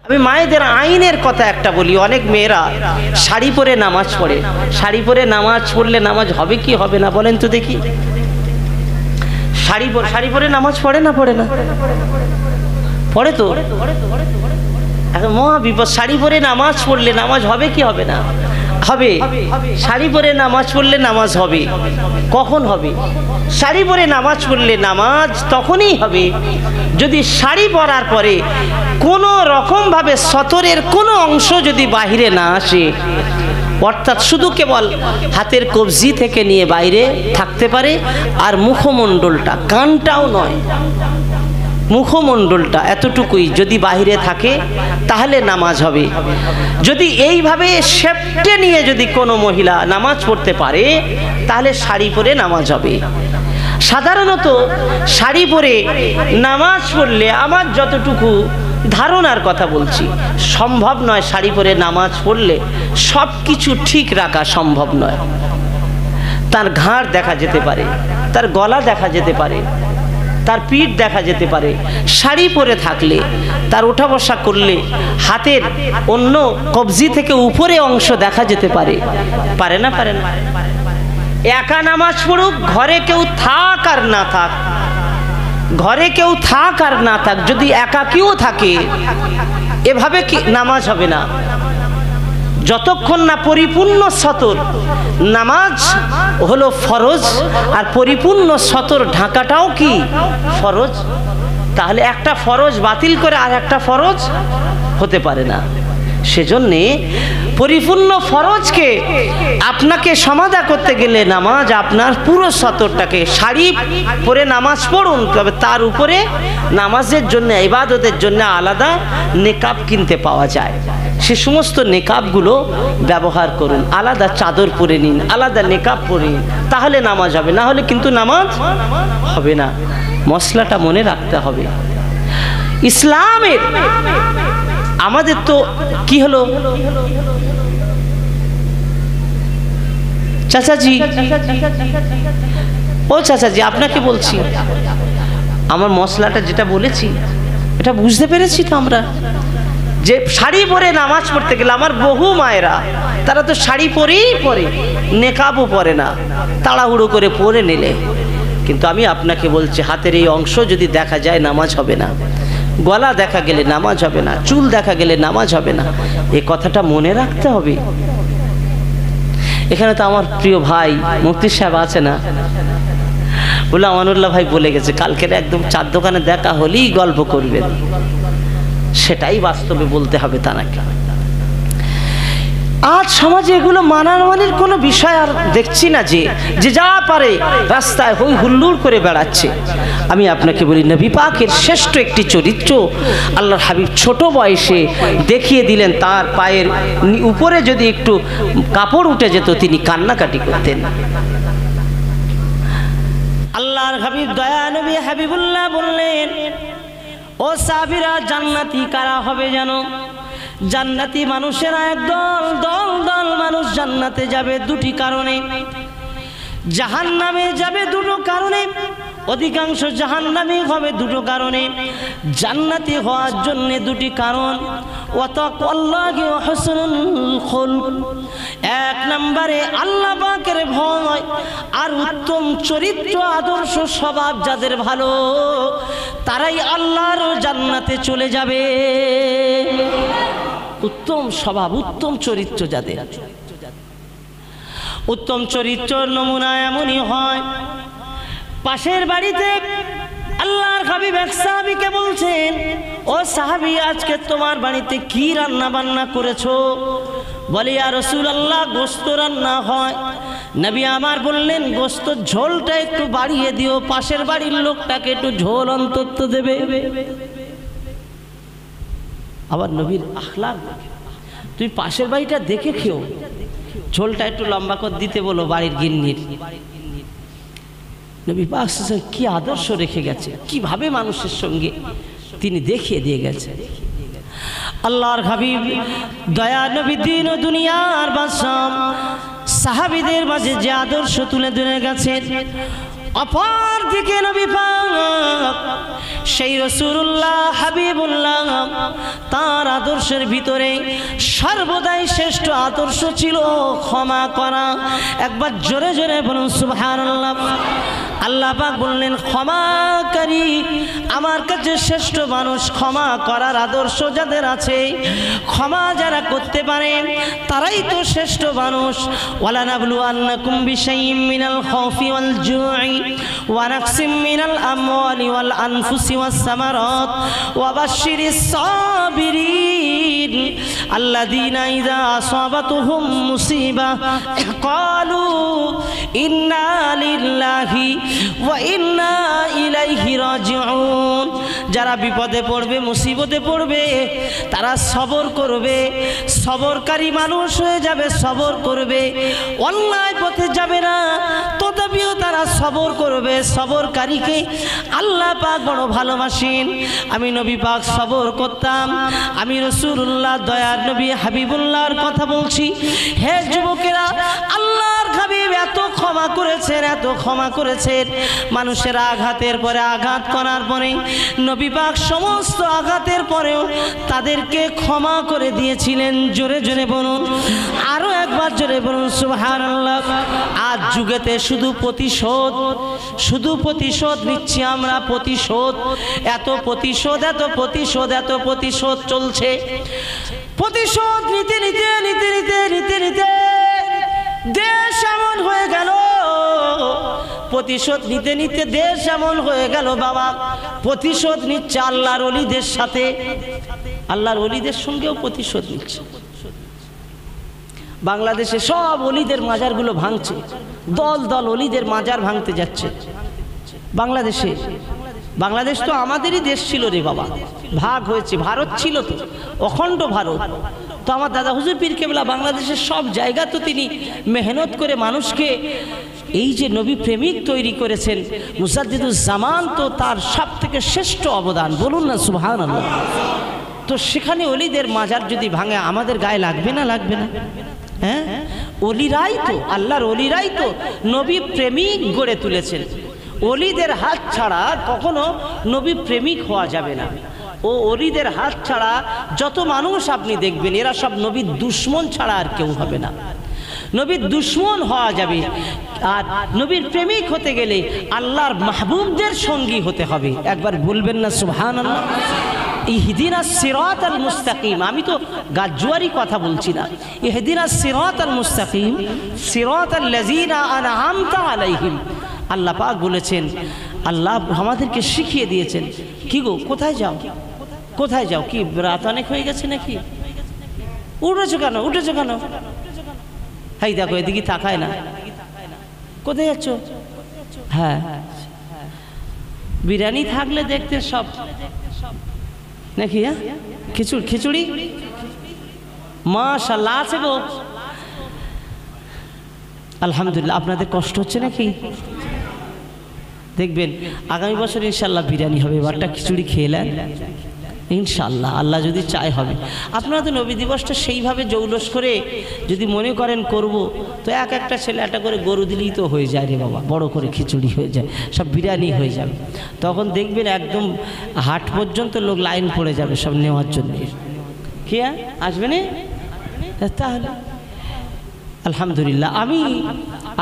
আমি মায়েদের আইনের কথা একটা বলি। অনেক মেয়েরা শাড়ি পরে নামাজ পড়ে। শাড়ি পরে নামাজ পড়লে নামাজ হবে কি হবে না বলেন তো দেখি? শাড়ি পরে নামাজ পড়ে না পড়ে না? পড়ে তো। এখন মহা বিপদ। শাড়ি পরে নামাজ পড়লে নামাজ হবে কি হবে না? হবে। শাড়ি পরে নামাজ পড়লে নামাজ হবে। কখন হবে? শাড়ি পরে নামাজ পড়লে নামাজ তখনই হবে যদি শাড়ি পরার পরে কোনো রকমভাবে সতরের কোনো অংশ যদি বাহিরে না আসে, অর্থাৎ শুধু কেবল হাতের কবজি থেকে নিয়ে বাইরে থাকতে পারে, আর মুখমণ্ডলটা, কানটাও নয়, মুখমণ্ডলটা এতটুকুই যদি বাহিরে থাকে তাহলে নামাজ হবে। যদি এইভাবে সেপ্টে নিয়ে যদি কোনো মহিলা নামাজ পড়তে পারে তাহলে শাড়ি পরে নামাজ হবে। সাধারণত শাড়ি পরে নামাজ পড়লে আমার যতটুকু ধারণার কথা বলছি, সম্ভব নয় শাড়ি পরে নামাজ পড়লে সব কিছু ঠিক রাখা সম্ভব নয়। তার ঘাড় দেখা যেতে পারে, তার গলা দেখা যেতে পারে, তার পিঠ দেখা যেতে পারে। শাড়ি পরে থাকলে, তার ওঠা বসা করলে হাতের অন্য কবজি থেকে উপরে অংশ দেখা যেতে পারে। পারে না? পারে না? একা নামাজ পড়ুক, ঘরে কেউ থাক আর না থাক, ঘরে কেউ থাক আর না থাক, যদি একাকিও থাকে এভাবে কি নামাজ হবে না? যতক্ষণ না পরিপূর্ণ সতর, নামাজ হলো ফরজ, আর পরিপূর্ণ সতর ঢাকাটাও কি ফরজ। তাহলে একটা ফরজ বাতিল করে আর একটা ফরজ হতে পারে না। সেজন্যে পরিপূর্ণ ফরজকে আপনাকে সমাধা করতে গেলে নামাজ আপনার পুরো সতরটাকে, শাড়ি পরে নামাজ পড়ুন, তবে তার উপরে নামাজের জন্য, ইবাদতের জন্য আলাদা নেকাব কিনতে পাওয়া যায়। সে সমস্ত নেকাবগুলো ব্যবহার করুন। আলাদা চাদর পরে নিন, আলাদা নেকাব পরে নিন, তাহলে নামাজ হবে। না হলে কিন্তু নামাজ হবে না। মশলাটা মনে রাখতে হবে। ইসলামের আমাদের তো কি হলো, চাচাজি, ও চাচাজি আপনাকে বলছি, আমার মশলাটা যেটা বলেছি এটা বুঝতে পেরেছি তো আমরা, যে শাড়ি পরে নামাজ পড়তে গেলে আমার বহু মায়েরা তারা তো শাড়ি পরেই পরে, নেকাবও পরে না, তাড়াহুড়ো করে পরে নিলে। কিন্তু আমি আপনাকে বলছি হাতের এই অংশ যদি দেখা যায় নামাজ হবে না, গলা দেখা গেলে নামাজ হবে না, চুল দেখা গেলে নামাজ হবে না। এই কথাটা মনে রাখতে হবে। এখানে তো আমার প্রিয় ভাই মুফতি সাহেব আছে না, বলে আমানুল্লাহ ভাই বলে গেছে কালকের একদম চার দোকানে দেখা হলেই গল্প করবেন। সেটাই বাস্তবে বলতে হবে তানাকে। আজ সমাজে এগুলো মানামানির কোনো বিষয় আর দেখছি না, যে যা পারে রাস্তায় হই হুল্লোড় করে বেড়াচ্ছে। আমি আপনাকে বলি, নবী পাকের শ্রেষ্ঠ একটি চরিত্র আল্লাহর হাবিব ছোট বয়সে দেখিয়ে দিলেন। তার পায়ের উপরে যদি একটু কাপড় উঠে যেত তিনি কান্নাকাটি করতেন। আল্লাহর হাবিব দয়া নবী হাবিবুল্লাহ বললেন, ও সাহাবীরা, জান্নাতি কারা হবে জানো? জান্নাতি মানুষেরা একদল, দল দল মানুষ জান্নাতে যাবে দুটি কারণে, জাহান্নামে যাবে দুটো কারণে। অধিকাংশ জাহান্নামী হবে দুটো কারণে। জান্নাতি হওয়ার জন্য দুটি কারণ, ওয়াতাকুল্লাহি ওয়া হুসনুল খুলক, এক নম্বরে আল্লাহ পাকের ভয় আর উত্তম চরিত্র, আদর্শ স্বভাব যাদের ভালো তারাই আল্লাহর জান্নাতে চলে যাবে। উত্তম স্বভাব, উত্তম চরিত্র যাদের, উত্তম চরিত্র নমুনা এমনই হয়। পাশের বাড়িতে আল্লাহর হাবিব এক সাহাবীকে বলছেন, ও সাহাবী, আজকে তোমার বাড়িতে কি রান্না বান্না করেছো? বলে, ইয়া রাসূলুল্লাহ, গোশত রান্না হয়। নবী আমার বললেন, গোশত ঝোলটা একটু বাড়িয়ে দিও, পাশের বাড়ির লোকটাকে একটু ঝোল অন্তত দেবে। আবার নবীর আখলাক, তুমি পাশের বাড়িটা দেখে খেও, ঝোলটা একটু লম্বা করে দিতে বলো বাড়ির গিন্নির। নবী পাক কি আদর্শ রেখে গেছে, কিভাবে মানুষের সঙ্গে তিনি দেখিয়ে দিয়ে গেছে। আল্লাহর হাবিব দয়া নবী দিন ও দুনিয়ার বাদশা সাহাবীদের মাঝে যে আদর্শ তুলে ধরে গেছেন, অপার দিকে নবী পাক সেই রাসূলুল্লাহ হাবিবুল্লাহ তার আদর্শের ভিতরে সর্বদাই শ্রেষ্ঠ আদর্শ ছিল ক্ষমা করা। একবার জোরে জোরে বলুন সুবহানাল্লাহ। আল্লাহ পাক বললেন ক্ষমাকারী আমার কাছে শ্রেষ্ঠ মানুষ। ক্ষমা করার আদর্শ যাদের আছে, ক্ষমা যারা করতে পারে তারাই তো শ্রেষ্ঠ মানুষ। ওয়ালানাবলুয়ান্নাকুম বিশাইইম মিনাল খাউফি ওয়াল জুই ওয়া নাকসিম মিনাল আমওয়ালি ওয়াল আনফুসি ওয়াস সামারাত ওয়া বাশশিরিস সাবিরিন আল্লাযীনা ইযা আসাবাতুহুম মুসিবা ক্বালু ইন্না লিল্লাহি ওয়া ইন্না ইলাইহি রাজিউন। যারা বিপদে পড়বে, মুসিবতে পড়বে, তারা সবর করবে, সবরকারী মানুষ হয়ে যাবে, সবর করবে, অন্যায় পথে যাবে না, তথাপিও তারা সবর করবে। সবরকারীকে আল্লাহ পাক বড় ভালোবাসেন। আমি নবী পাক সবর করতাম। আমি রাসূলুল্লাহ দয়ার নবী হাবিবুল্লাহর কথা বলছি। হে যুবকেরা, আল্লাহর হাবিব এত ক্ষমা করেছেন, এত ক্ষমা করেছেন। মানুষের আঘাতের পরে আঘাত করার পরে নবী পাক সমস্ত আঘাতের পরেও তাদেরকে ক্ষমা করে দিয়েছিলেন। জোরে জোরে বলুন, আরো একবার জোরে বলুন সুবহানাল্লাহ। আজ যুগেতে শুধু প্রতিশোধ, শুধু প্রতিশোধ নিচ্ছি আমরা, প্রতিশোধ, এত প্রতিশোধ, এত প্রতিশোধ, এত প্রতিশোধ চলছে। প্রতিশোধ নিতে নিতে নিতে নিতে নিতে নিতে দেশ এমন হয়ে গেল, প্রতিশোধ নিতে নিতে দেশ এমন হয়ে গেল বাবা। প্রতিশোধ নিচ্ছে আল্লাহর ওলিদের সাথে, আল্লাহর ওলিদের সঙ্গেও প্রতিশোধ নিচ্ছে। বাংলাদেশে সব ওলিদের মাজারগুলো ভাঙছে, দল দল ওলিদের মাজার ভাঙতে যাচ্ছে বাংলাদেশে। বাংলাদেশ তো আমাদেরই দেশ ছিল রে বাবা, ভাগ হয়েছে, ভারত ছিল তো, অখণ্ড ভারত। তো আমার দাদা হুজুর পীর কেবলা বাংলাদেশের সব জায়গা তো তিনি মেহনত করে মানুষকে এই যে নবী প্রেমিক তৈরি করেছেন। মুজাদ্দিদুজ্জামান তো তার সব থেকে শ্রেষ্ঠ অবদান, বলুন না সুবহানাল্লাহ। তো সেখানে ওলিদের মাজার যদি ভাঙে আমাদের গায়ে লাগবে না, লাগবে না? হ্যাঁ, ওলিরাই তো, আল্লাহর ওলিরাই তো নবী প্রেমিক গড়ে তুলেছেন। ওলিদের হাত ছাড়া কখনো নবী প্রেমিক হওয়া যাবে না। ও ওলিদের হাত ছাড়া যত মানুষ আপনি দেখবেন এরা সব নবীর দুশ্মন ছাড়া আর কেউ হবে না। নবীর দুশ্মন হওয়া যাবে, আর নবীর প্রেমিক হতে গেলে আল্লাহর মাহবুবদের সঙ্গী হতে হবে। একবার বলবেন না সুবহানাল্লাহ। ইহদিনাস সিরাতাল মুস্তাকিম, আমি তো গাজওয়ারি কথা বলছি না। ইহদিনাস সিরাতাল মুস্তাকিম সিরাতাল লাযিনা আনআমতা আলাইহিম। আল্লাহ পাক বলেছেন, আল্লাহ আমাদেরকে শিখিয়ে দিয়েছেন। কি গো, কোথায় যাও, কোথায় যাও? কি রাত অনেক হয়ে গেছে নাকি? উঠেছো কেন, উঠেছো কেন? হাই দেখো, এদিকে তাকায় না। কোথায় যাচ্ছ? হ্যাঁ, বিরিয়ানি থাকলে দেখতে সব নাকি? হ্যাঁ, খিচুড়ি মাশাআল্লাহ আছে গো, আলহামদুলিল্লাহ। আপনাদের কষ্ট হচ্ছে নাকি? দেখবেন আগামী বছর ইনশাল্লাহ বিরিয়ানি হবে, এবারটা খিচুড়ি খেলেন ইনশাল্লাহ, আল্লাহ যদি চায় হবে। আপনারা তো নবী দিবসটা সেইভাবে জৌলস করে যদি মনে করেন করব, তো এক একটা ছেলে একটা করে গরু দিলেই তো হয়ে যায় রে বাবা, বড় করে খিচুড়ি হয়ে যায়, সব বিরিয়ানি হয়ে যাবে। তখন দেখবেন একদম হাট পর্যন্ত লোক লাইন পড়ে যাবে সব নেওয়ার জন্য। কি আসবে না? তাহলে আলহামদুলিল্লাহ। আমি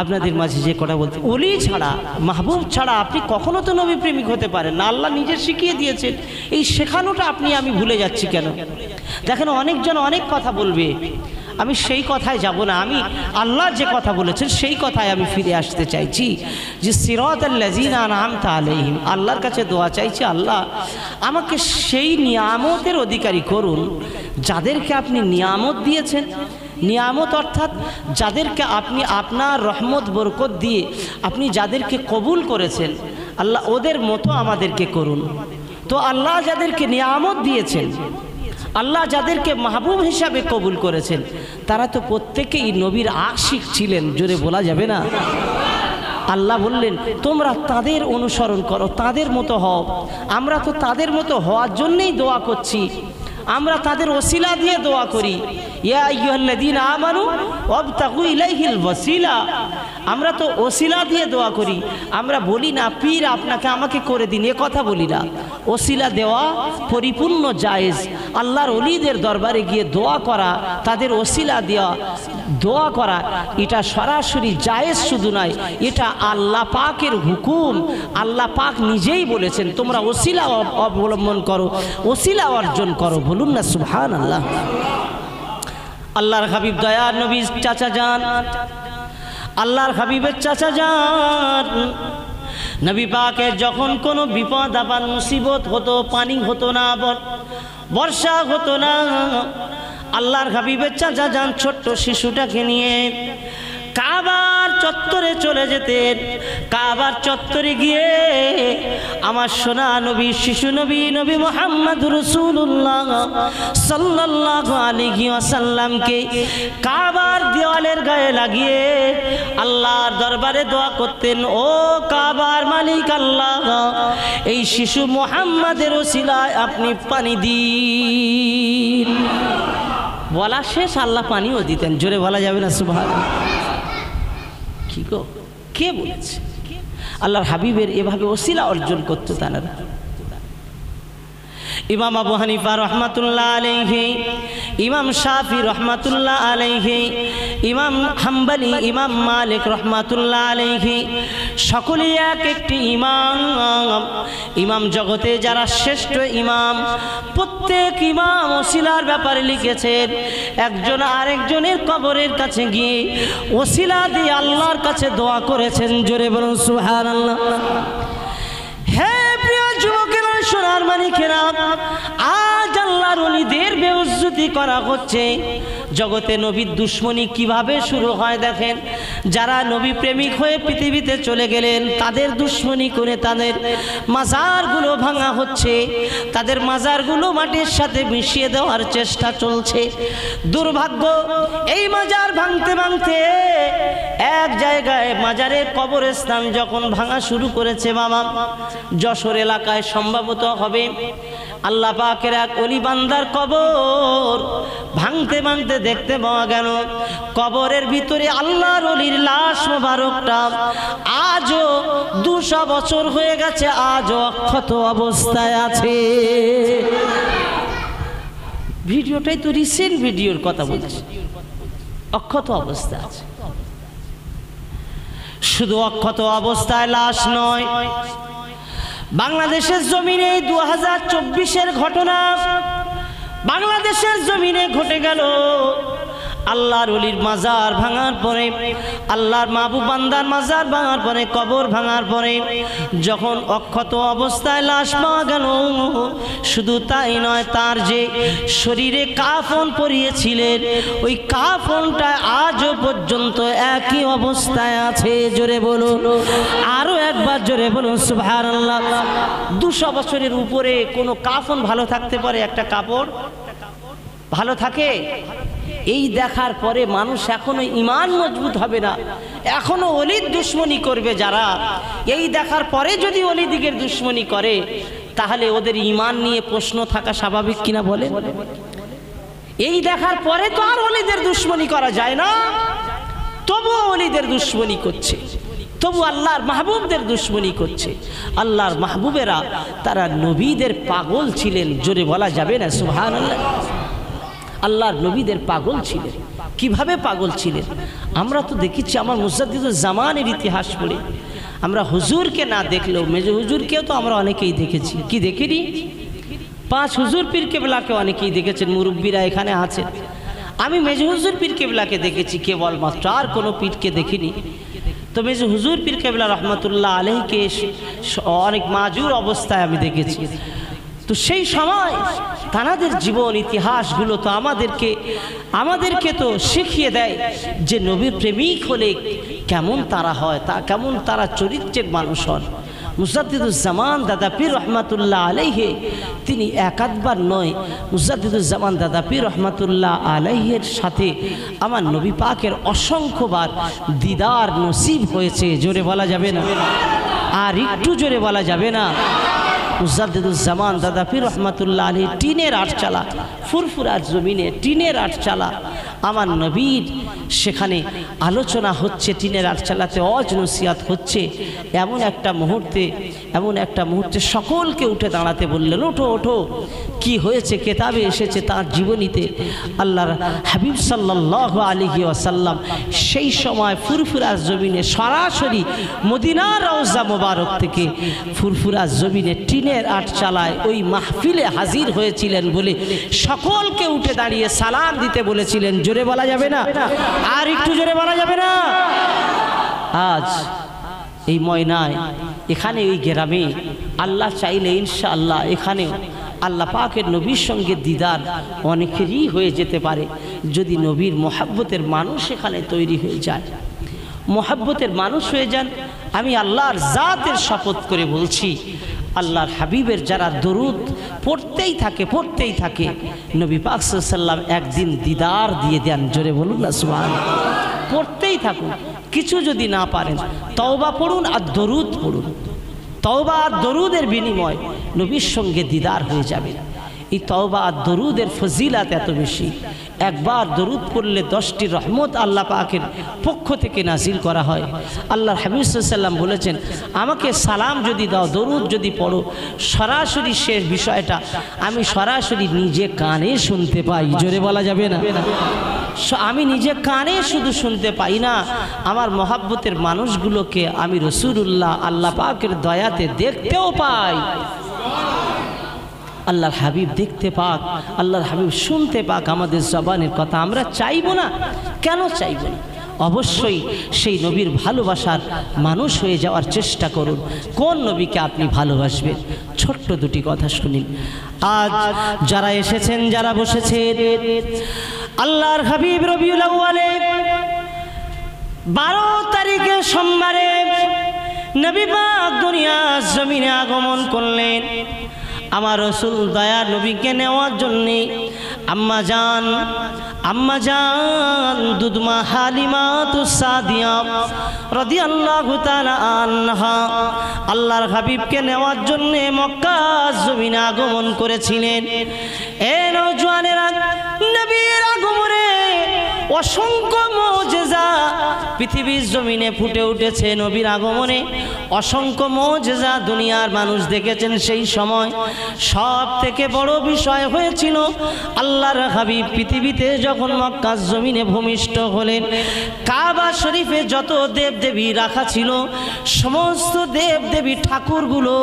আপনাদের মাঝে যে কথা বলতে, ওলি ছাড়া, মাহবুব ছাড়া আপনি কখনো তো নবী প্রেমিক হতে পারেন না। আল্লাহ নিজে শিখিয়ে দিয়েছেন, এই শেখানোটা আমি ভুলে যাচ্ছি কেন? দেখেন অনেকজন অনেক কথা বলবে, আমি সেই কথায় যাব না। আমি আল্লাহ যে কথা বলেছেন সেই কথায় আমি ফিরে আসতে চাইছি, যে সিরাতাল লাযিনা আনআমতা আলাইহিম। আল্লাহর কাছে দোয়া চাইছি, আল্লাহ আমাকে সেই নিয়ামতের অধিকারী করুন যাদেরকে আপনি নিয়ামত দিয়েছেন। নিয়ামত অর্থাৎ যাদেরকে আপনি আপনার রহমত বরকত দিয়ে আপনি যাদেরকে কবুল করেছেন, আল্লাহ ওদের মতো আমাদেরকে করুন। তো আল্লাহ যাদেরকে নিয়ামত দিয়েছেন, আল্লাহ যাদেরকে মাহবুব হিসাবে কবুল করেছেন, তারা তো প্রত্যেকেই নবীর আশিক ছিলেন, জোরে বলা যাবে না? আল্লাহ বললেন তোমরা তাদের অনুসরণ করো, তাদের মতো হও। আমরা তো তাদের মতো হওয়ার জন্যই দোয়া করছি। আমরা তাদের ওসিলা দিয়ে দোয়া করি, ইয়া আইয়ুহাল্লাযীনা আমানু ওয়াবতাগু ইলাইহিল ওয়াসিলা। আমরা তো ওসিলা দিয়ে দোয়া করি, আমরা বলি না পীর আপনাকে আমাকে করে দিন, এ কথা বলি না। ওসিলা দেওয়া পরিপূর্ণ জায়েজ। আল্লাহর ওলিদের দরবারে গিয়ে দোয়া করা, তাদের ওসিলা দেওয়া দোয়া করা, এটা সরাসরি জায়েজ শুধু নয়, এটা আল্লাহ পাকের হুকুম। আল্লাহ পাক নিজেই বলেছেন তোমরা ওসিলা অবলম্বন করো, ওসিলা অর্জন করো। বলুন না সুবহানাল্লাহ। আল্লাহর হাবিব দয়ার নবী চাচা যান, আল্লাহর হাবিবের চাচা যান নবী পাকের যখন কোনো বিপদ আপদ মুসিবত হতো, পানি হতো না, বর্ষা হতো না, আল্লাহর হাবিবের চাচা যান ছোট্ট শিশুটাকে নিয়ে কাবার চত্বরে চলে যেতেন। কাবার চত্বরে গিয়ে আমার সোনা নবী, শিশু নবী, নবী মুহাম্মদ রাসূলুল্লাহ সাল্লাল্লাহু আলাইহি ওয়াসাল্লামকে কাবার দেওয়ালের গায়ে লাগিয়ে আল্লাহর দরবারে দোয়া করতেন, ও কাবার মালিক আল্লাহ, এই শিশু মুহাম্মাদের ওসিলায় আপনি পানি দিন। বলা শেষ, আল্লাহ পানিও দিতেন। জোরে বলা যাবে না সুবহানাল্লাহ? কি গো, কে বলেছে? আল্লাহর হাবিবের এভাবে ওসিলা অর্জন করতে তারা। ইমাম আবু হানিফা রহমাতুল্লাহ আলাইহি, ইমাম শাফি রহমাতুল্লাহ আলাইহি, ইমাম হাম্বলি, ইমাম মালিক রহমাতুল্লাহ আলাইহি, সকলেই এক একটি ইমাম। ইমাম জগতে যারা শ্রেষ্ঠ ইমাম, প্রত্যেক ইমাম ওসিলার ব্যাপারে লিখেছেন। একজন আরেকজনের কবরের কাছে গিয়ে ওসিলা দিয়ে আল্লাহর কাছে দোয়া করেছেন। জোরে বলুন সুবহানাল্লাহ। হে প্রিয় যুবকেরা, সোনার মানিকেরা, আজ আল্লাহর ওলিদের বেইজ্জতি করা হচ্ছে। জগতে নবীর দুশ্মনী কিভাবে শুরু হয় দেখেন। যারা নবী প্রেমিক হয়ে পৃথিবীতে চলে গেলেন, তাদের দুশ্মনী করে তাদের মাজারগুলো ভাঙা হচ্ছে, তাদের মাজারগুলো মাটির সাথে মিশিয়ে দেওয়ার চেষ্টা চলছে। দুর্ভাগ্য, এই মাজার ভাঙতে ভাঙতে এক জায়গায় মাজারের কবরস্থান যখন ভাঙা শুরু করেছে, বাবা যশোর এলাকায় সম্ভবত হবে, আল্লাহ পাকের এক ওলি বান্দার কবর ভাঙতে ভাঙতে দেখতে পাওয়া গেল কবরের ভিতরে আল্লাহর ওলির লাশ মোবারকটা আজও 200 বছর হয়ে গেছে, আজও অক্ষত অবস্থায় আছে। ভিডিওটাই তো রিসেন্ট ভিডিওর কথা বলছি, অক্ষত অবস্থায় আছে। শুধু অক্ষত অবস্থায় লাশ নয়, বাংলাদেশের জমিনে 2024-এর ঘটনা বাংলাদেশের জমিনে ঘটে গেল। আল্লাহর ওলির মাজার ভাঙার পরে, আল্লাহর মাহবুব বান্দার মাজার ভাঙার পরে, কবর ভাঙার পরে যখন অক্ষত অবস্থায় লাশ পাওয়া গেল, শুধু তাই নয়, তার যে শরীরে কাফন পরিয়েছিলেন, ওই কাফনটা আজও পর্যন্ত একই অবস্থায় আছে। জোরে বলুন, আরো একবার জোরে বলুন সুবহানাল্লাহ। 200 বছরের উপরে কোনো কাফন ভালো থাকতে পারে? একটা কাপড় ভালো থাকে? এই দেখার পরে মানুষ এখনো ঈমান মজবুত হবে না, এখনো ওলির দুশ্মনী করবে যারা। এই দেখার পরে যদি ওলিদিগের দুশ্মনী করে, তাহলে ওদের ঈমান নিয়ে প্রশ্ন থাকা স্বাভাবিক কিনা বলে? এই দেখার পরে তো আর ওলিদের দুশ্মনী করা যায় না, তবুও ওলিদের দুশ্মনী করছে, তবু আল্লাহর মাহবুবদের দুশ্মনী করছে। আল্লাহর মাহবুবেরা তারা নবীদের পাগল ছিলেন। জোরে বলা যাবে না সুবহানাল্লাহ? আল্লাহর নবীদের পাগল ছিলেন। কিভাবে পাগল ছিলেন আমরা তো দেখেছি। আমার মুজাদ্দিদুল জামানের ইতিহাস পড়ে আমরা হুজুরকে না দেখলেও মেজো হুজুরকেও তো আমরা অনেকেই দেখেছি। কি দেখিনি? 5 হুজুর পীর কেবলাকে অনেকেই দেখেছেন, মুরব্বীরা এখানে আছেন। আমি মেজো হুজুর পীর কেবলাকে দেখেছি কেবলমাত্র, আর কোনো পীরকে দেখিনি। তো মেজো হুজুর পীর কেবলা রহমতুল্লাহ আলাইহিকে অনেক মাজুর অবস্থায় আমি দেখেছি। তো সেই সময় তানাদের জীবন ইতিহাসগুলো তো আমাদেরকে তো শিখিয়ে দেয় যে নবীর প্রেমিক হলে কেমন তারা হয়, তা কেমন তারা চরিত্রের মানুষ হন। মুজাদ্দিদুজ্জামান দাদা পীর রহমাতুল্লাহ আলাইহি তিনি একাধবার নয়, মুজাদ্দিদুজ্জামান দাদা পীর রহমাতুল্লাহ আলাইহির সাথে আমার নবী পাকের অসংখ্যবার দিদার নসিব হয়েছে। জোরে বলা যাবে না? আর একটু জোরে বলা যাবে না? মুজাদ্দিদুজ্জামান দাদা পীর রহমাতুল্লাহ আলাইহি টিনের আটচালা, ফুরফুরা জমিনে টিনের আটচালা, আমার নবীর সেখানে আলোচনা হচ্ছে, টিনের আটচালাতে ওয়াজ নসিহত হচ্ছে। এমন একটা মুহূর্তে সকলকে উঠে দাঁড়াতে বললেন, ওঠো ওঠো, কি হয়েছে? কেতাবে এসেছে তার জীবনীতে আল্লাহর হাবিব সাল্লাল্লাহু আলাইহি ওয়াসাল্লাম সেই সময় ফুরফুরা জমিনে সরাসরি মদিনার রওজা মোবারক থেকে ফুরফুরা জমিনে টিনের আটচালায় ওই মাহফিলে হাজির হয়েছিলেন বলে সকলকে উঠে দাঁড়িয়ে সালাম দিতে বলেছিলেন। জোরে বলা যাবে না? আর একটু জোরে বলা যাবে না? আজ এই ময়নায়, এখানে ওই গ্রামে আল্লাহ চাইলে ইনশাআল্লাহ এখানেও আল্লাহ পাকের নবীর সঙ্গে দিদার অনেকেরই হয়ে যেতে পারে, যদি নবীর মোহাব্বতের মানুষ এখানে তৈরি হয়ে যায়, মোহাব্বতের মানুষ হয়ে যান। আমি আল্লাহর জাতের শপথ করে বলছি, আল্লাহর হাবিবের যারা দরুদ পড়তেই থাকে নবী পাক সাল্লাল্লাহু আলাইহি ওয়াসাল্লাম একদিন দিদার দিয়ে দেন। জোরে বলুন না সুবহানাল্লাহ। পড়তেই থাকুন, কিছু যদি না পারেন তওবা পড়ুন আর দরুদ পড়ুন। তওবা আর দরুদের বিনিময় নবীর সঙ্গে দিদার হয়ে যাবে। এই তওবা আর দরুদের ফজিলাত এত বেশি, একবার দরুদ পড়লে 10টি রহমত আল্লাহ পাকের পক্ষ থেকে নাজিল করা হয়। আল্লাহর হাবিব সাল্লাল্লাহু আলাইহি ওয়াসাল্লাম বলেছেন, আমাকে সালাম যদি দাও, দরুদ যদি পড়ো, সরাসরি শেষ বিষয়টা আমি সরাসরি নিজে কানে শুনতে পাই। জোরে বলা যাবে না? আমি নিজে কানে শুধু শুনতে পাই না, আমার মহাব্বতের মানুষগুলোকে আমি রাসূলুল্লাহ আল্লাহ পাকের দয়াতে দেখতেও পাই। আল্লাহর হাবিব দেখতে পাক, আল্লাহর হাবিব শুনতে পাক আমাদের জবানের কথা। আমরা চাইবো না? কেন চাইব না? অবশ্যই সেই নবীর ভালোবাসার মানুষ হয়ে যাওয়ার চেষ্টা করুন। কোন নবীকে আপনি ভালোবাসবেন? ছোট্ট দুটি কথা শুনিন। আজ যারা এসেছেন, যারা বসেছেন, আল্লাহর হাবিব রবিউল আউয়ালে 12 তারিখে সোমবারে নবী পাক দুনিয়ার জমিনে আগমন করলেন। আমার রাসূল দয়া নবীকে নেওয়ার জন্যে আম্মা জান দুধমা হালিমাতুস সাদিয়া রাদিয়াল্লাহু তাআলা আনহা আল্লাহর হাবিবকে নেওয়ার জন্যে মক্কা জমিনে আগমন করেছিলেন। এ নওজওয়ানেরা, নবীর আগমনে অসংখ্য মুজিজা পৃথিবীর জমিনে ফুটে উঠেছে। নবীর আগমনে অসংখ্য মুজিজা দুনিয়ার মানুষ দেখেছেন। সেই সময় সব থেকে বড় বিষয় হয়েছিল, আল্লাহর হাবিব পৃথিবীতে যখন মক্কার জমিনে ভূমিষ্ঠ হলেন, কাবা শরীফে যত দেবদেবী রাখা ছিল, সমস্ত দেবদেবী ঠাকুরগুলো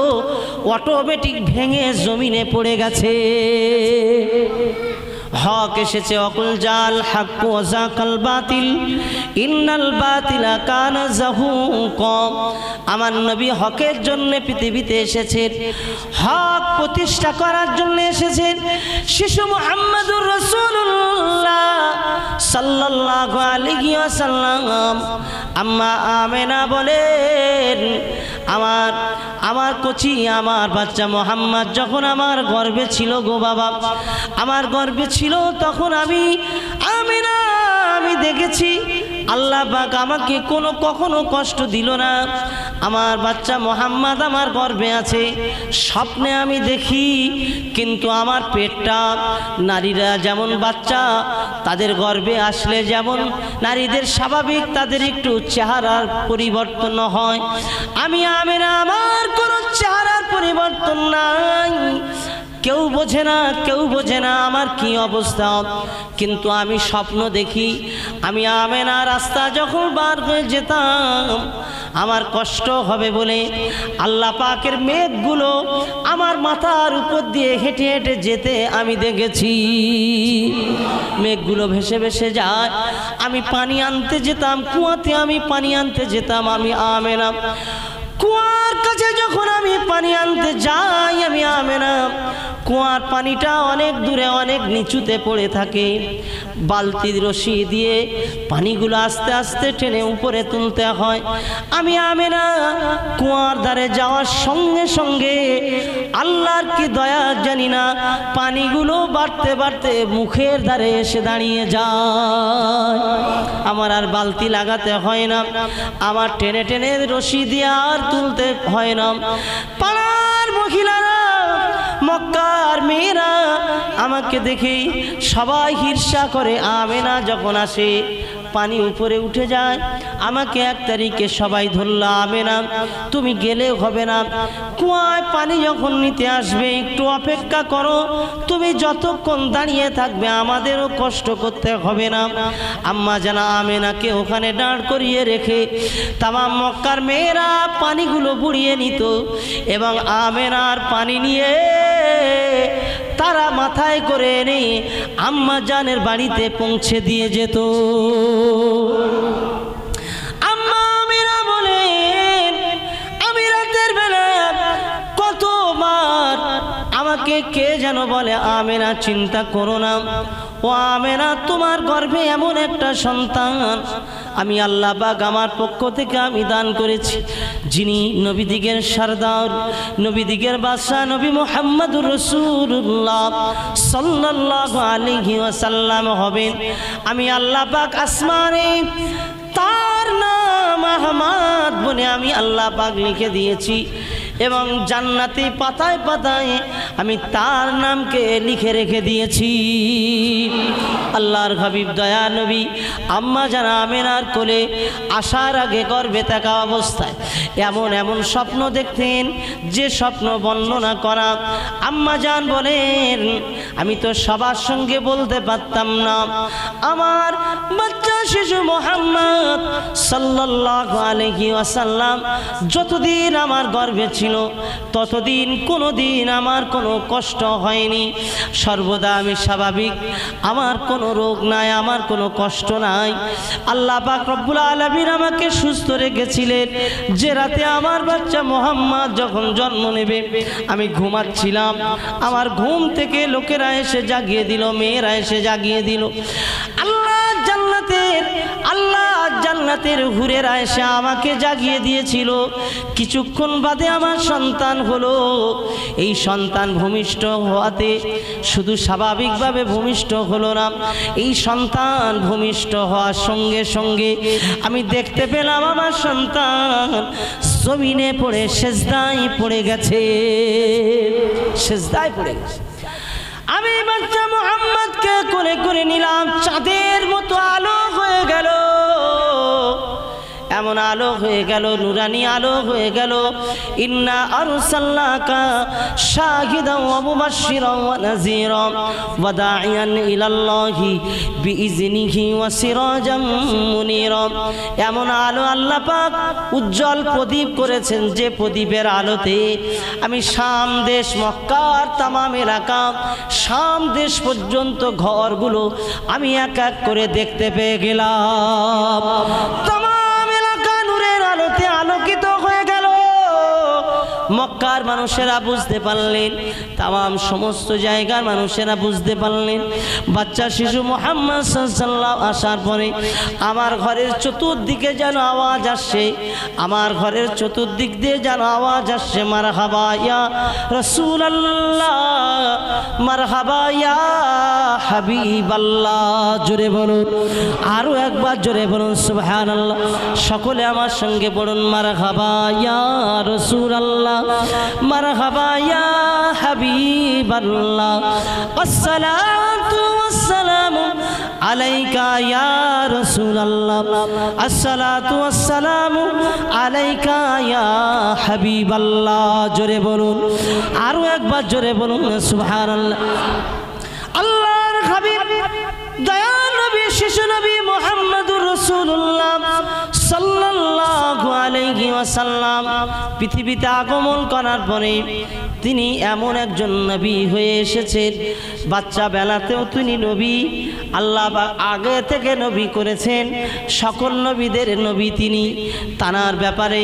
অটোমেটিক ভেঙে জমিনে পড়ে গেছে। হক এসেছে, অকুল জাল হক ওয়াজাকাল বাতিল ইন্নাল বাতিলা কানা যাহুকা। আমার নবী হকের জন্য পৃথিবীতে এসেছেন, হক প্রতিষ্ঠা করার জন্য এসেছেন। শিশু মুহাম্মদুর রাসূলুল্লাহ সাল্লাল্লাহু আলাইহি ওয়াসাল্লাম আম্মা আমেনা বলেন, আমার কচি, আমার বাচ্চা মোহাম্মদ যখন আমার গর্ভে ছিল গো বাবা, আমার গর্ভে ছিল, তখন আমি দেখেছি আল্লাহ পাক আমাকে কখনো কষ্ট দিল না। আমার বাচ্চা মোহাম্মদ আমার গর্ভে আছে, স্বপ্নে আমি দেখি, কিন্তু আমার পেটটা, নারীরা যেমন বাচ্চা তাদের গর্ভে আসলে যেমন নারীদের স্বাভাবিক তাদের একটু চেহারার পরিবর্তন হয়, আমি আমেনা আমার কোনো চেহারার পরিবর্তন নাই। কেউ বোঝে না আমার কি অবস্থা, কিন্তু আমি স্বপ্ন দেখি, আমি আমেনা রাস্তা যখন বার হয়ে যেতাম, আমার কষ্ট হবে বলে আল্লাহ পাকের মেঘগুলো আমার মাথার উপর দিয়ে হেঁটে হেঁটে যেতে আমি দেখেছি। মেঘগুলো ভেসে ভেসে যায়, আমি পানি আনতে যেতাম, কুয়াতে আমি পানি আনতে যেতাম। আমি আমেনা কুয়ার কাছে যখন আমি পানি আনতে যাই, আমি আমেনা কুয়ার পানিটা অনেক দূরে, অনেক নিচুতে পড়ে থাকে। বালতির রশি দিয়ে পানিগুলো আস্তে আস্তে টেনে উপরে তুলতে হয়। আমি আমেনা কুয়ার ধারে যাওয়ার সঙ্গে সঙ্গে আল্লাহর কি দয়া জানি না, পানিগুলো বাড়তে বাড়তে মুখের ধারে এসে দাঁড়িয়ে যায়। আমার আর বালতি লাগাতে হয় না, আমার টেনে টেনে রশি দিয়ে আর তুলতে হয় না। পাড়ার মহিলারা মক্কার মেয়েরা আমাকে দেখে সবাই হির্ষা করে। আমেনা যখন আসে পানি উপরে উঠে যায়, আমাকে 1 তারিখে সবাই ধরলো, আমেনা তুমি গেলে হবে না, কুয়ায় পানি যখন নিতে আসবে একটু অপেক্ষা করো, তুমি যতক্ষণ দাঁড়িয়ে থাকবে আমাদেরও কষ্ট করতে হবে না। আম্মা জানা আমেনাকে ওখানে দাঁড় করিয়ে রেখে তামাম মক্কার মেয়েরা পানিগুলো বুড়িয়ে নিত এবং আমেনার পানি নিয়ে তারা মাথায় করে এনে আম্মা জানের বাড়িতে পৌঁছে দিয়ে যেত। আম্মা আমিনা বলেন, আমি রাতের বেলা কতবার আমাকে কে যেন বলে, আমেনা চিন্তা করো না, ও আমেনা তোমার গর্ভে এমন একটা সন্তান আমি আল্লাহ পাক আমার পক্ষ থেকে আমি দান করেছি, যিনি নবীদিগের সরদার, নবীদিগের বাদশা নবী মুহাম্মদুর রাসূলুল্লাহ সাল্লাল্লাহু আলাইহি ওয়াসাল্লাম হবেন। আমি আল্লাহ পাক আসমানে তার নাম আহমদ বলে আমি আল্লাহ পাক লিখে দিয়েছি এবং জান্নাতি পাতায় পাতায় আমি তার নামকে লিখে রেখে দিয়েছি। আল্লাহর হাবিব দয়া নবী আম্মা জান আমেনার কোলে আসার আগে গর্ভে থাকা অবস্থায় এমন এমন স্বপ্ন দেখতেন যে স্বপ্ন বর্ণনা করা আম্মা জান বলেন আমি তো সবার সঙ্গে বলতে পারতাম না। আমার বাচ্চা শিশু মুহাম্মদ সাল্লাল্লাহু আলাইহি ওয়াসাল্লাম যতদিন আমার গর্ভে ছিল ততদিন কোনোদিন আমার কোনো কষ্ট হয়নি, সর্বদা আমি স্বাভাবিক, আমার কোনো রোগ নাই, আমার কোনো কষ্ট নাই। আল্লাহ পাক রব্বুল আলামিন আমাকে সুস্থ রেখেছিলেন। যে রাতে আমার বাচ্চা মুহাম্মদ যখন জন্ম নেবে আমি ঘুমাচ্ছিলাম, আমার ঘুম থেকে লোকেরা এসে জাগিয়ে দিল, মেয়েরা এসে জাগিয়ে দিল। আল্লাহ জান্নাতের হুরেরা এসে আমাকে জাগিয়ে দিয়েছিল। কিছুক্ষণ বাদে আমার সন্তান হলো। এই সন্তান ভূমিষ্ঠ হওয়াতে শুধু স্বাভাবিকভাবে ভূমিষ্ঠ হলো না, এই সন্তান ভূমিষ্ঠ হওয়ার সঙ্গে সঙ্গে আমি দেখতে পেলাম আমার সন্তান জমিনে পড়ে সেজদায় পড়ে গেছে, সেজদায় পড়ে গেছে। আমি বাচ্চা মুহাম্মদকে কোলে করে নিলাম, চাঁদের মতো আলো হয়ে গেল, এমন আলো হয়ে গেল, নুরানি আলো হয়ে গেল। ইন্না আরসালনাকা শাহিদান ওয়া মুবাশশিরান ওয়া নাযীরান ওয়া দাঈয়ান ইলাল্লাহি বিইজনিহি ওয়া সিরাজাম মুনীরা। এমন আলো আল্লাহ পাক উজ্জ্বল প্রদীপ করেছেন, যে প্রদীপের আলোতে আমি শাম দেশ মক্কার তামাম এলাকা, শাম দেশ পর্যন্ত ঘরগুলো আমি এক এক করে দেখতে পেয়ে গেলাম। আলোকিত হয়ে গেল। মক্কার মানুষেরা বুঝতে পারলেন, তাম সমস্ত জায়গার মানুষেরা বুঝতে পারলেন বাচ্চা শিশু মুহাম্মদ সাল্লাল্লাহু আসার পরে আমার ঘরের চতুর্দিকে যেন আওয়াজ আসছে, আমার ঘরের চতুর্দিক দিয়ে যেন আওয়াজ আসছে, মারহাবা ইয়া রাসূলুল্লাহ, মারহাবা ইয়া হাবিবাল্লাহ। জোরে বলুন, আরো একবার জোরে বলুন সুবহানাল্লাহ। সকলে আমার সঙ্গে বলুন মারহাবা ইয়া রাসূলুল্লাহ, মারহাবা ইয়া হাবিবাল্লাহ, আসসালাতু ওয়াসসালামু আলাইকা ইয়া রাসূলুল্লাহ, আসসালাতু ওয়াসসালামু আলাইকা ইয়া হাবিবাল্লাহ। জোরে বলুন, আরো একবার জোরে বলুন সুবহানাল্লাহ। আল্লাহর হাবিব দয়াল নবী শিশু নবী মুহাম্মদুর রাসূলুল্লাহ সাল্লাল্লাহু আলাইহি ওয়াসাল্লাম পৃথিবীতে আগমন করার পরে তিনি এমন একজন নবী হয়ে এসেছেন, বাচ্চা বেলাতেও তিনি নবী, আল্লাহ আগে থেকে নবী করেছেন, সকল নবীদের নবী তিনি। তানার ব্যাপারে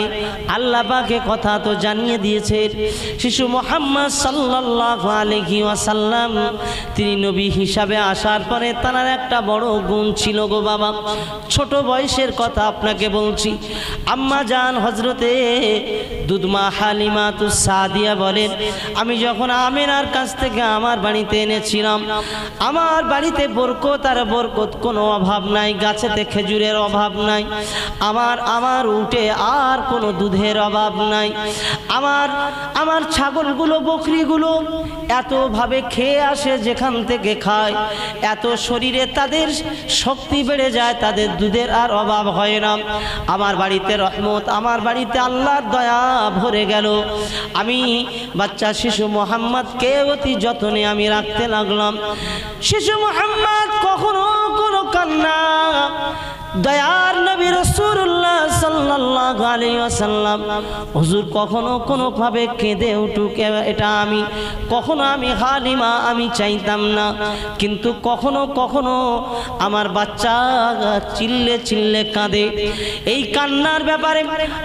আল্লাহ পাকে কথা তো জানিয়ে দিয়েছেন। শিশু মুহাম্মদ সাল্লাল্লাহু আলাইহি ওয়াসাল্লাম তিনি নবী হিসাবে আসার পরে তানার একটা বড় গুণ ছিল গো বাবা। ছোট বয়সের কথা আপনাকে বলছি। আম্মা জান হযরতে দুধমা হালিমাতুস সাদিয়া বলেন, আমি যখন আমিনার কাছ থেকে আমার বাড়িতে এনেছিলাম, আমার বাড়িতে বরকত আর বরকত কোনো অভাব নাই, গাছেতে খেজুরের অভাব নাই, আমার উঠে আর কোনো দুধের অভাব নাই। আমার ছাগলগুলো বকরিগুলো এতভাবে খেয়ে আসে, যেখান থেকে খায় এত শরীরে তাদের শক্তি বেড়ে যায়, তাদের দুধের আর অভাব হয় না। আমার বাড়িতে রহমত, আমার বাড়িতে আল্লাহর দয়া ভরে গেল। আমি বাচ্চা শিশু মোহাম্মদকে অতি যত্নে আমি রাখতে লাগলাম। শিশু মোহাম্মদ কখনো কোনো কান্না, দয়ার নবী রাসূলুল্লাহ সাল্লাল্লাহু আলাইহি ওয়াসাল্লাম হুজুর কখনো কোনো ভাবে কেঁদে উঠুক, এটা আমি কখনো হালিমা আমি চাইতাম না, কিন্তু কখনো কখনো আমার বাচ্চা চিল্লে চিল্লে কাঁদে। এই কান্নার ব্যাপারে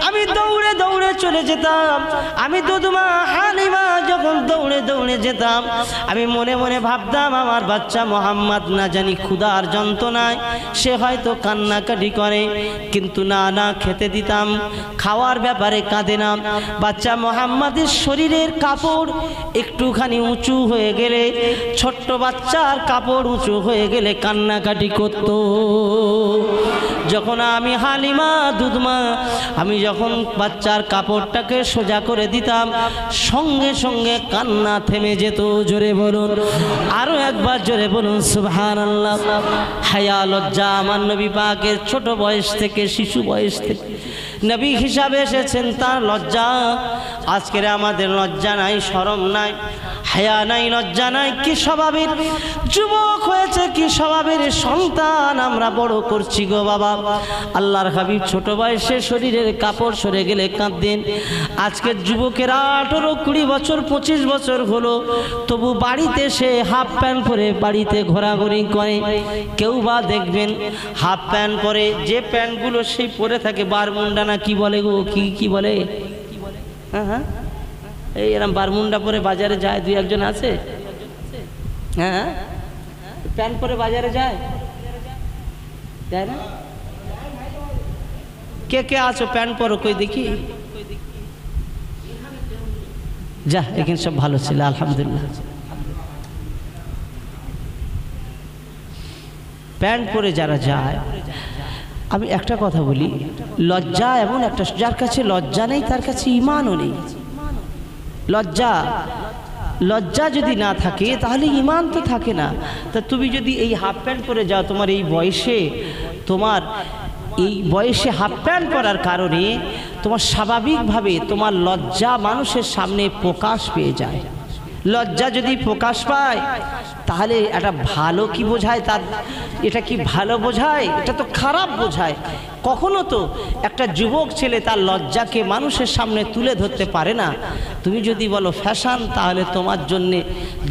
আমি দৌড়ে দৌড়ে চলে যেতাম। আমি দুধমা হালিমা যখন দৌড়ে দৌড়ে যেতাম, আমি মনে মনে ভাবতাম আমার বাচ্চা মোহাম্মদ না জানি ক্ষুধার যন্ত্রণায় সে হয়তো কান্নাকাটি করে, কিন্তু না খেতে দিতাম, খাওয়ার ব্যাপারে কাঁদে না। বাচ্চা মোহাম্মদের শরীরের কাপড় একটুখানি উঁচু হয়ে গেলে, ছোট্ট বাচ্চার কাপড় উঁচু হয়ে গেলে কান্নাকাটি করত। যখন আমি হালিমা দুধমা আমি যখন বাচ্চার কাপড়টাকে সোজা করে দিতাম, সঙ্গে সঙ্গে কান্না থেমে যেত। জোরে বলুন, আরো একবার জোরে বলুন সুবহানাল্লাহ। হায়া লজ্জা আমার নবী পাকের ছোট বয়স থেকে, শিশু বয়স থেকে নবী হিসাবে এসেছেন, তার লজ্জা। আজকের আমাদের লজ্জা নাই, শরম নাই, হায়া নাই, লজ্জা নাই। কি স্বভাবের যুবক হয়েছে, কি স্বভাবের সন্তান আমরা বড় করছি গো বাবা। আল্লাহর হাবিব ছোট বয়সে শরীরের কাপড় সরে গেলে কাঁদতেন। আজকের যুবকেরা 18, 20 বছর, 25 বছর হলো, তবু বাড়িতে সে হাফ প্যান্ট পরে বাড়িতে ঘোরাঘুরি করে। কেউ বা দেখবেন হাফ প্যান্ট পরে, যে প্যান্টগুলো সেই পরে থাকে বারমুন্ডা না কি বলে গো, কি বলে, হ্যাঁ এই এরকম বারমুন্ডা পরে বাজারে যায়, 2 একজন আছে, হ্যাঁ প্যান্ট পরে বাজারে যায় না? কে আছো প্যান্ট পরো, কই দেখি। যা, এখানে সব ভালো ছিল আলহামদুলিল্লাহ। প্যান্ট পরে যারা যায়, আমি একটা কথা বলি, লজ্জা এমন একটা, যার কাছে লজ্জা নেই তার কাছে ঈমানও নেই। লজ্জা যদি না থাকে তাহলে ঈমান তো থাকে না। তা তুমি যদি এই হাফ প্যান্ট পরে যাও, তোমার এই বয়সে হাফ প্যান্ট পরার কারণে তোমার স্বাভাবিকভাবে তোমার লজ্জা মানুষের সামনে প্রকাশ পেয়ে যায়। লজ্জা যদি প্রকাশ পায় তাহলে এটা ভালো কি বোঝায়, তার এটা কি ভালো বোঝায়? এটা তো খারাপ বোঝায়। কখনো তো একটা যুবক ছেলে তার লজ্জাকে মানুষের সামনে তুলে ধরতে পারে না। তুমি যদি বলো ফ্যাশন, তাহলে তোমার জন্যে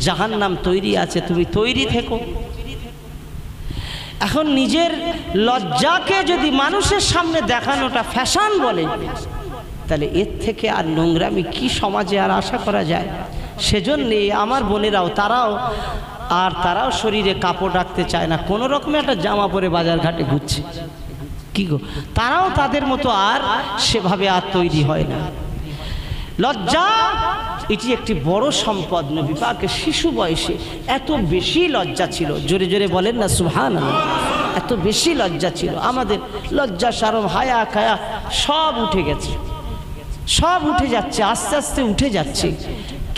জাহান্নাম তৈরি আছে, তুমি তৈরি থেকো। এখন নিজের লজ্জাকে যদি মানুষের সামনে দেখানোটা ফ্যাশন বলে, তাহলে এর থেকে আর নোংরামি কি সমাজে আর আশা করা যায়? সেজন্যে আমার বোনেরাও তারাও শরীরে কাপড় রাখতে চায় না, কোনো রকমের একটা জামা পরে বাজার ঘাটে ঘুরছে। কি গো, তারাও তাদের মতো আর সেভাবে আর তৈরি হয় না। লজ্জা এটি একটি বড় সম্পদ। নবী পাকের শিশু বয়সে এত বেশি লজ্জা ছিল, জোরে জোরে বলেন না সুবহানাল্লাহ। এত বেশি লজ্জা ছিল, আমাদের লজ্জা শরম হায়া খায়া সব উঠে গেছে, সব উঠে যাচ্ছে, আস্তে আস্তে উঠে যাচ্ছে।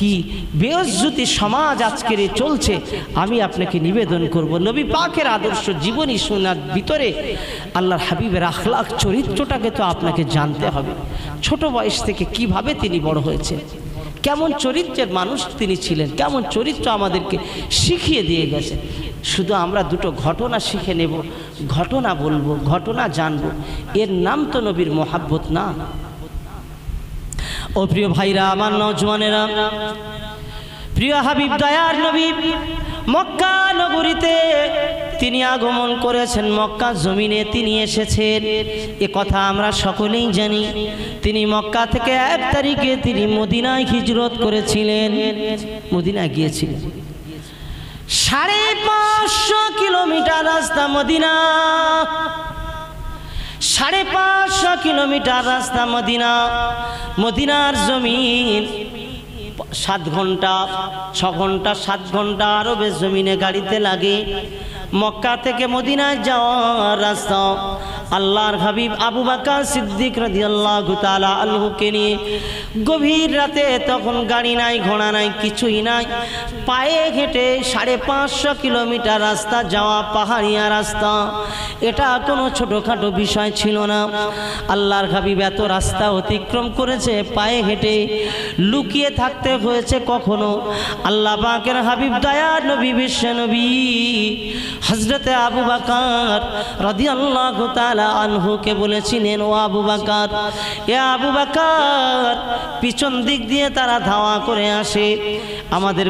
কি বেইজ্জতি সমাজ আজকের চলছে। আমি আপনাকে নিবেদন করব, নবী পাকের আদর্শ জীবনী শোনার ভিতরে আল্লাহর হাবিবের আখলাক চরিত্রটাকে তো আপনাকে জানতে হবে। ছোট বয়স থেকে কিভাবে তিনি বড় হয়েছে, কেমন চরিত্রের মানুষ তিনি ছিলেন, কেমন চরিত্র আমাদেরকে শিখিয়ে দিয়ে গেছে। শুধু আমরা দুটো ঘটনা শিখে নেব, ঘটনা বলবো, ঘটনা জানবো, এর নাম তো নবীর মহাব্বত না। ও প্রিয় ভাইরা, আমার নওজওয়ানেরা, প্রিয় হাবিব দয়ার নবী মক্কা নগরীতে তিনি আগমন করেছেন, মক্কা জমিনে তিনি এসেছেন, এ কথা আমরা সকলেই জানি। তিনি মক্কা থেকে 1 তারিখে তিনি মদিনায় হিজরত করেছিলেন, মদিনায় গিয়েছিলেন। 550 কিলোমিটার রাস্তা মদিনা, 550 কিলোমিটার রাস্তা মদিনা। মদিনার জমিন 7 ঘন্টা, 6 ঘন্টা, 7 ঘন্টা আরবের জমিনে গাড়িতে লাগে। মক্কা থেকে মদিনায় যাওয়ার রাস্তা। আল্লাহর হাবিব আবু বকর সিদ্দিক রাদিয়াল্লাহু তাআলা আনহুকে নিয়ে গভীর রাতে, তখন গাড়ি নাই, ঘোড়া নাই, কিছুই নাই, পায়ে হেঁটে 550 কিলোমিটার রাস্তা যাওয়া, পাহাড়িয়া রাস্তা। এটা কোনো ছোটোখাটো বিষয় ছিল না। আল্লাহর হাবিব এত রাস্তা অতিক্রম করেছে পায়ে হেঁটে, লুকিয়ে থাকতে হয়েছে কখনো। আল্লাহ পাকের হাবিব দয়ার নবী বিশ্ব নবী হযরতে আবু বকর রাদিয়াল্লাহু তাআলা আনহুকে বলেছিলেন, ও আবু বকর, এ আবু বকর, পিছন দিক দিয়ে তারা ধাওয়া করে আসে, আমাদের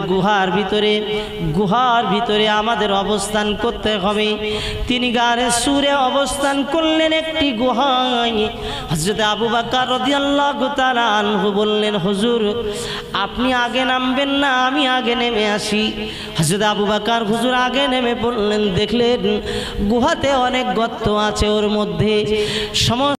গুহার ভিতরে আমাদের অবস্থান করতে হবে। তিনি গারে সুরে অবস্থান করলেন একটি গুহায়। হযরত আবু বকর রাদিয়াল্লাহু তাআলা আনহু বললেন, হুজুর আপনি আগে নামবেন না, আমি আগে নেমে আসি। হযরত আবু বকর হুজুর আগে নেমে পড়লেন, দেখলেন গুহাতে অনেক গর্ত আছে, ওর মধ্যে সমস্ত